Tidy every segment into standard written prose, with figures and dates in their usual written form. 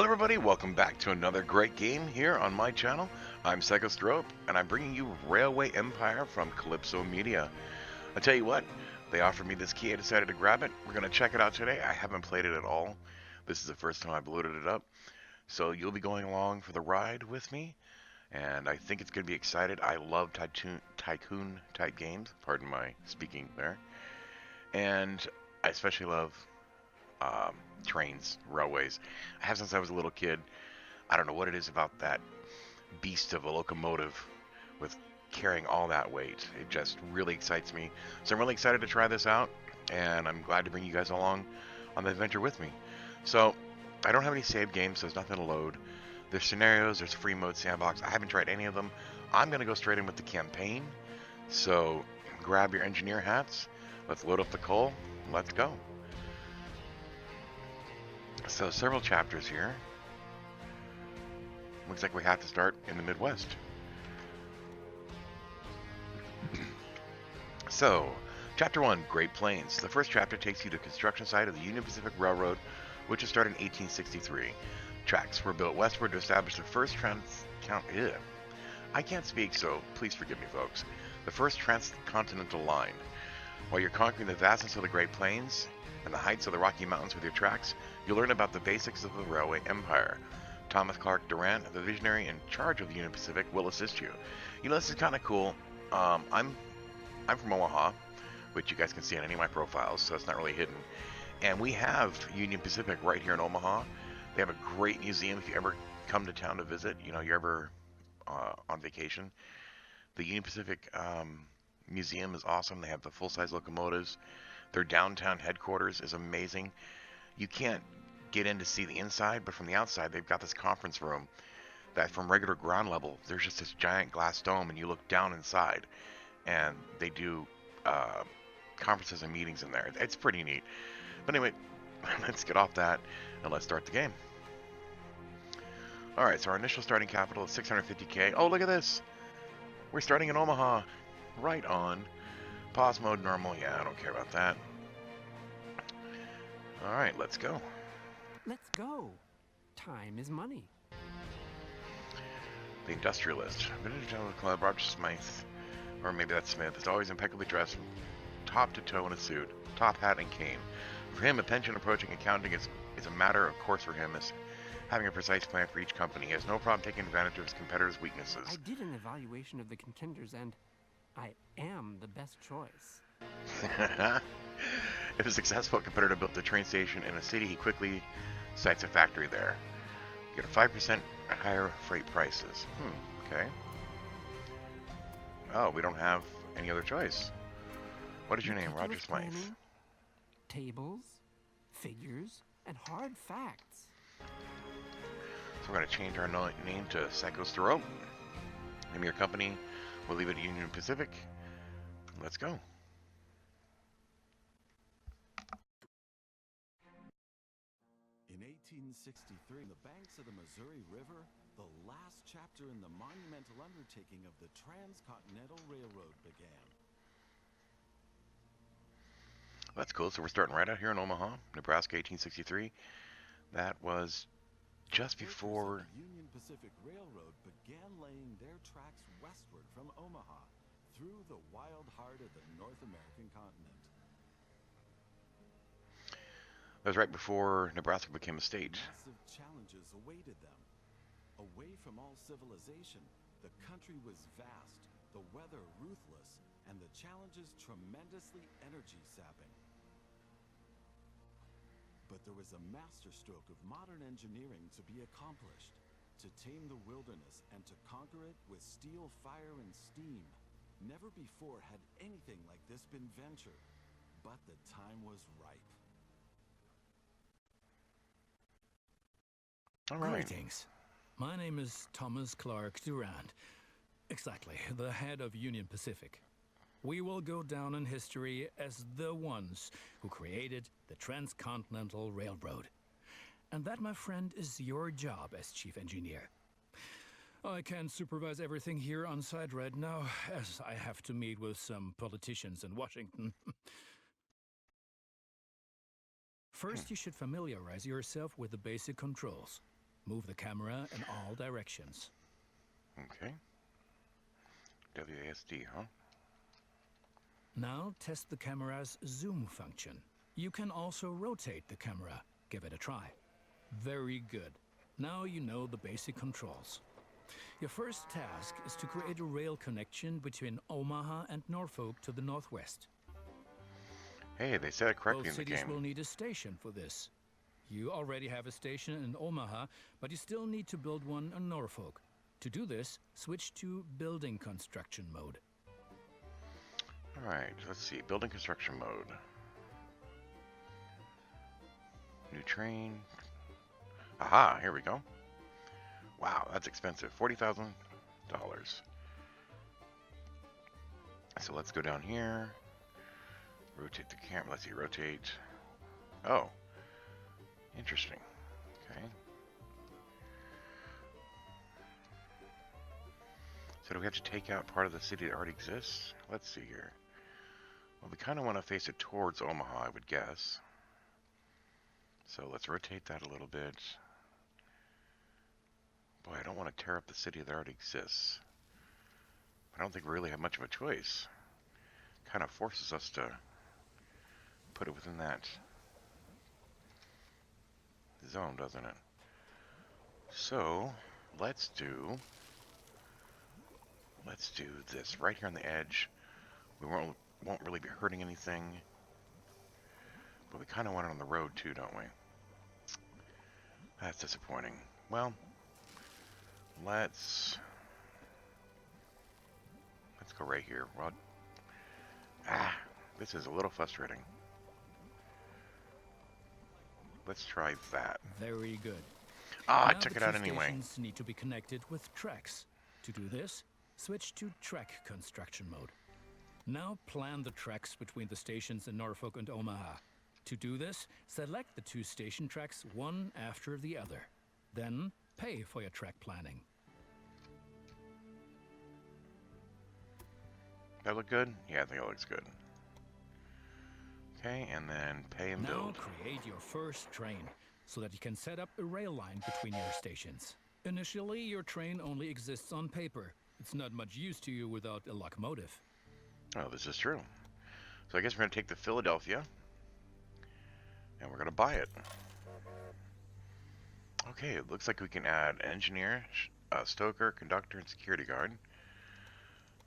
Hello everybody, welcome back to another great game here on my channel. I'm PsychoSterope, and I'm bringing you Railway Empire from Kalypso Media. I'll tell you what, they offered me this key, I decided to grab it. We're going to check it out today. I haven't played it at all. This is the first time I've loaded it up. So you'll be going along for the ride with me, and I think it's going to be excited. I love tycoon type games, pardon my speaking there. And I especially love trains, railways. I have since I was a little kid. I don't know what it is about that beast of a locomotive with carrying all that weight. It just really excites me. So I'm really excited to try this out, and I'm glad to bring you guys along on the adventure with me. So I don't have any saved games, so there's nothing to load. There's scenarios, there's free mode, sandbox. I haven't tried any of them. I'm going to go straight in with the campaign. So grab your engineer hats. Let's load up the coal. Let's go. So several chapters here. Looks like we have to start in the Midwest. So, Chapter 1, Great Plains. The first chapter takes you to the construction site of the Union Pacific Railroad, which was started in 1863. Tracks were built westward to establish the first I can't speak, so please forgive me, folks. The first transcontinental line. While you're conquering the vastness of the Great Plains and the heights of the Rocky Mountains with your tracks, you'll learn about the basics of the railway empire. Thomas Clark Durant, the visionary in charge of the Union Pacific, will assist you. You know, this is kind of cool. I'm from Omaha, which you guys can see on any of my profiles, so it's not really hidden. And we have Union Pacific right here in Omaha. They have a great museum if you ever come to town to visit. You know, you're ever on vacation. The Union Pacific Museum is awesome. They have the full-size locomotives. Their downtown headquarters is amazing. You can't get in to see the inside, but from the outside, they've got this conference room that from regular ground level, there's just this giant glass dome, and you look down inside, and they do conferences and meetings in there. It's pretty neat. But anyway, let's get off that, and let's start the game. Alright, so our initial starting capital is 650k. Oh, look at this! We're starting in Omaha. Right on. Pause mode normal. Yeah, I don't care about that. Alright, let's go. Let's go. Time is money. The Industrialist. Vintage Gentleman Club, Roger Smythe. Or maybe that's Smith. Is always impeccably dressed from top to toe in a suit. Top hat and cane. For him, a pension approaching accounting is a matter of course for him, as having a precise plan for each company. He has no problem taking advantage of his competitors' weaknesses. I did an evaluation of the contenders, and I am the best choice. If a successful competitor built a train station in a city, he quickly sites a factory there. Get a 5% higher freight prices. Okay. Oh, we don't have any other choice. What is your name? Roger Smythe. Planning, tables, figures, and hard facts. So we're going to change our name to PsychoSterope. Name of your company. We'll leave it Union Pacific. Let's go. In 1863, on the banks of the Missouri River, the last chapter in the monumental undertaking of the Transcontinental Railroad began. That's cool. So we're starting right out here in Omaha, Nebraska, 1863. That was just before The Union Pacific Railroad began laying their tracks westward from Omaha through the wild heart of the North American continent. that was right before Nebraska became a state. Massive challenges awaited them. Away from all civilization, the country was vast, the weather ruthless, and the challenges tremendously energy-sapping. But there was a masterstroke of modern engineering to be accomplished, to tame the wilderness and to conquer it with steel, fire, and steam. Never before had anything like this been ventured, but the time was ripe. All right. Greetings. My name is Thomas Clark Durant. Exactly, the head of Union Pacific. We will go down in history as the ones who created the Transcontinental Railroad. And that, my friend, is your job as chief engineer. I can't supervise everything here on site right now, as I have to meet with some politicians in Washington. First, you should familiarize yourself with the basic controls. Move the camera in all directions. Okay. WASD, huh? Now test the camera's zoom function. You can also rotate the camera. Give it a try. Very good. Now you know the basic controls. Your first task is to create a rail connection between Omaha and Norfolk to the northwest. Hey, they said it correctly Both in the cities game. will need a station for this. You already have a station in Omaha, but you still need to build one in Norfolk. To do this, switch to building construction mode. Alright, let's see. Building construction mode. New train. Aha, here we go. Wow, that's expensive. $40,000. So let's go down here. Rotate the camera. Let's see, rotate. Oh. Interesting. Okay. So do we have to take out part of the city that already exists? Let's see here. Well, we kind of want to face it towards Omaha, I would guess. So let's rotate that a little bit. Boy, I don't want to tear up the city that already exists. I don't think we really have much of a choice. Kind of forces us to put it within that zone, doesn't it? So let's do this right here on the edge. We won't really be hurting anything, but we kind of want it on the road too, don't we? That's disappointing. Well, let's go right here. Well, this is a little frustrating. Let's try that. Very good. I Now took the it out two anyway. stations need to be connected with tracks. To do this, switch to track construction mode. Now plan the tracks between the stations in Norfolk and Omaha. To do this, select the two station tracks one after the other. Then pay for your track planning. That look good? Yeah, I think it looks good. Okay, and then pay and Now build. create your first train so that you can set up a rail line between your stations. Initially, your train only exists on paper. It's not much use to you without a locomotive. Oh, this is true. So I guess we're going to take the Philadelphia, and we're going to buy it. Okay, it looks like we can add engineer, stoker, conductor, and security guard.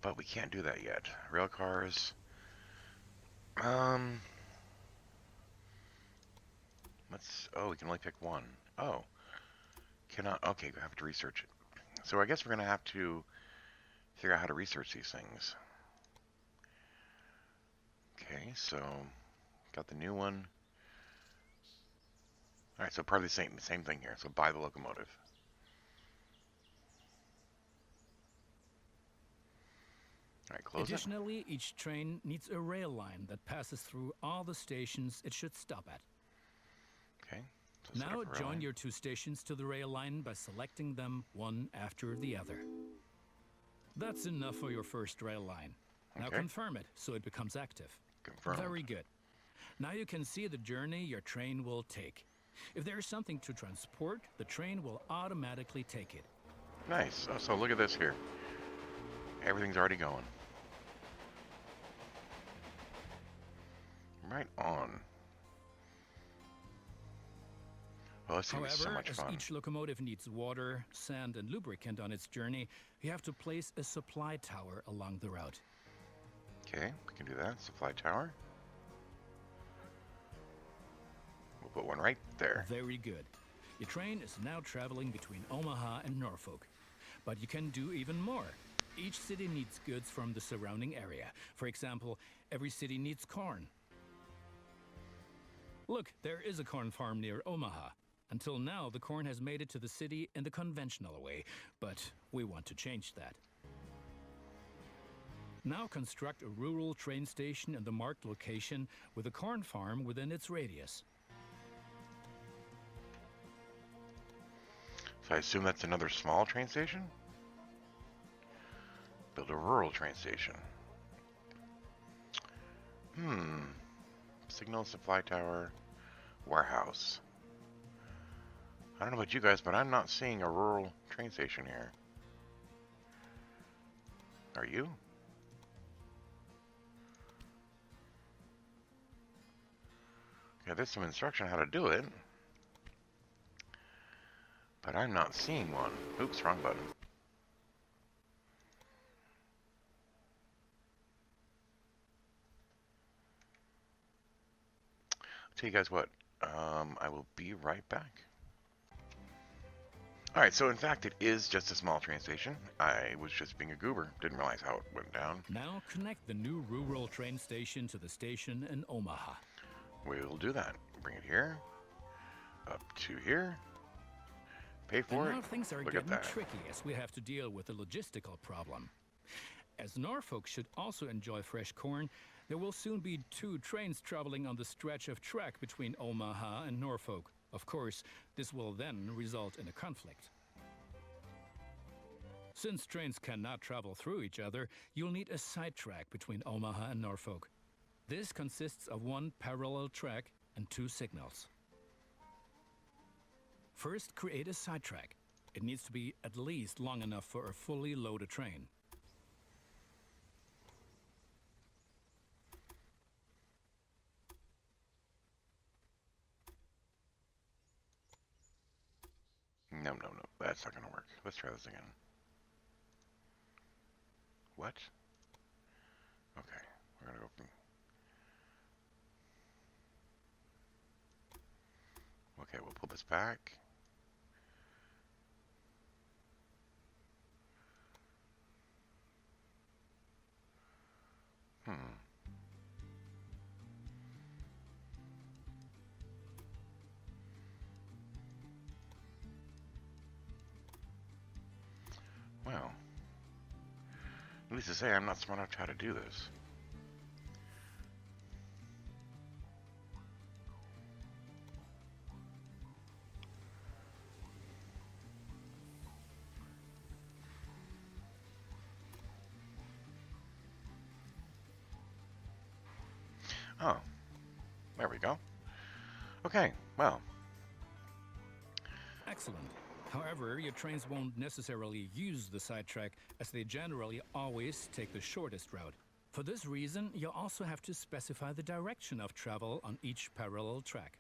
But we can't do that yet. Rail cars. Oh, we can only pick one. Oh. Cannot, okay, we have to research it. So I guess we're going to have to figure out how to research these things. Okay, so got the new one. Alright, so probably the same thing here. So buy the locomotive. Alright, close it. Additionally, each train needs a rail line that passes through all the stations it should stop at. Okay. So set Now up a rail join line. your two stations to the rail line by selecting them one after the other. That's enough for your first rail line. Now Okay. confirm it so it becomes active. Confirmed. Very good. Now you can see the journey your train will take. If there is something to transport, the train will automatically take it. Nice. Oh, so look at this here. Everything's already going. Right on. Well, this However, seems so much as fun. each locomotive needs water, sand, and lubricant on its journey, you have to place a supply tower along the route. Okay, we can do that. Supply tower. We'll put one right there. Very good. Your train is now traveling between Omaha and Norfolk. But you can do even more. Each city needs goods from the surrounding area. For example, every city needs corn. Look, there is a corn farm near Omaha. Until now, the corn has made it to the city in the conventional way, but we want to change that. Now construct a rural train station in the marked location with a corn farm within its radius. So I assume that's another small train station? Build a rural train station. Signal supply tower. Warehouse. I don't know about you guys, but I'm not seeing a rural train station here. Are you? Okay, there's some instruction on how to do it. But I'm not seeing one. Oops, wrong button. I'll tell you guys what. I will be right back. Alright, so in fact it is just a small train station. I was just being a goober. Didn't realize how it went down. Now connect the new rural train station to the station in Omaha. We'll do that. Bring it here. Up to here. Pay for And it. now things are Look at getting that. tricky as we have to deal with a logistical problem. As Norfolk should also enjoy fresh corn, there will soon be 2 trains traveling on the stretch of track between Omaha and Norfolk. Of course, this will then result in a conflict. Since trains cannot travel through each other, you'll need a sidetrack between Omaha and Norfolk. This consists of 1 parallel track and 2 signals. First, create a sidetrack. It needs to be at least long enough for a fully loaded train. No, that's not gonna work. Let's try this again. What? Okay, we're gonna go from... Okay, we'll pull this back. Well, needless to say, I'm not smart enough to how to do this. Oh, there we go. Okay, well. Excellent. However, your trains won't necessarily use the sidetrack, as they generally always take the shortest route. For this reason, you also have to specify the direction of travel on each parallel track.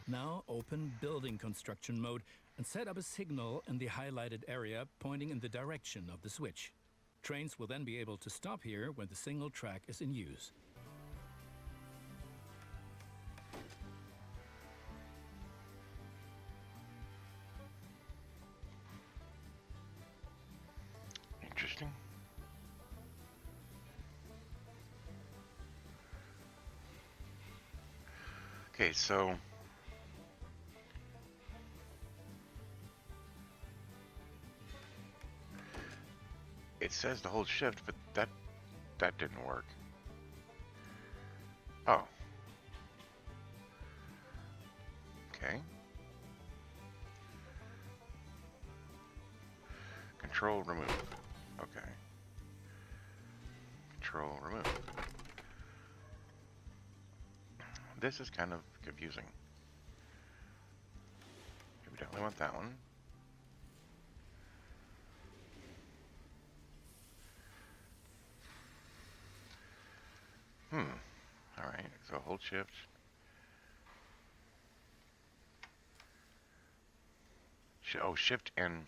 Now open building construction mode and set up a signal in the highlighted area pointing in the direction of the switch. Trains will then be able to stop here when the single track is in use. Interesting. Okay, so it says to hold shift, but that didn't work. Oh. Okay. Control remove. Okay. Control remove. This is kind of confusing. We definitely want that one. Alright, so hold shift. Oh, shift and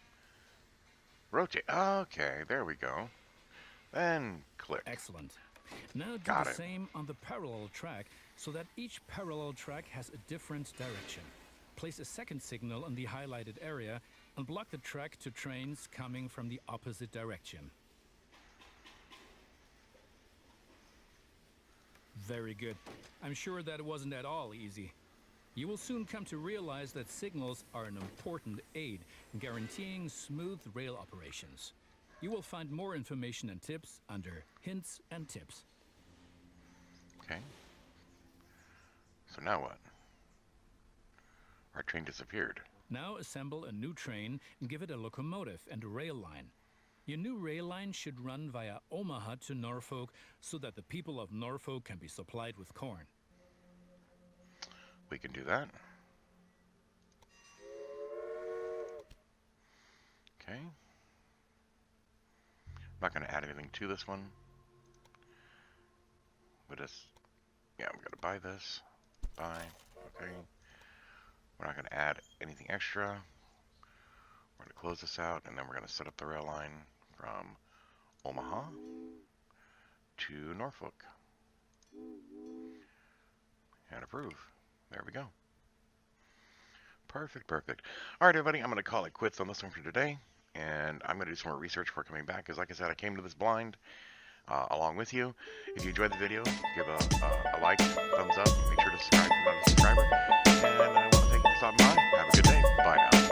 rotate. Okay, there we go. Then click. Excellent. Now do Got the it. same on the parallel track so that each parallel track has a different direction. Place a second signal in the highlighted area and block the track to trains coming from the opposite direction. Very good. I'm sure that it wasn't at all easy. You will soon come to realize that signals are an important aid in guaranteeing smooth rail operations. You will find more information and tips under Hints and Tips. Okay. So now what? Our train disappeared. Now assemble a new train and give it a locomotive and a rail line. Your new rail line should run via Omaha to Norfolk so that the people of Norfolk can be supplied with corn. We can do that. not going to add anything to this one. But yeah, I'm going to buy this. Buy. Okay. We're not going to add anything extra. We're going to close this out, and then we're going to set up the rail line from Omaha to Norfolk. And approve. There we go. Perfect, perfect. All right, everybody, I'm going to call it quits on this one for today. And I'm going to do some more research before coming back. Because like I said, I came to this blind along with you. If you enjoyed the video, give a like, thumbs up. Make sure to subscribe if you're not a subscriber. And I want to thank you for stopping by. Have a good day. Bye now.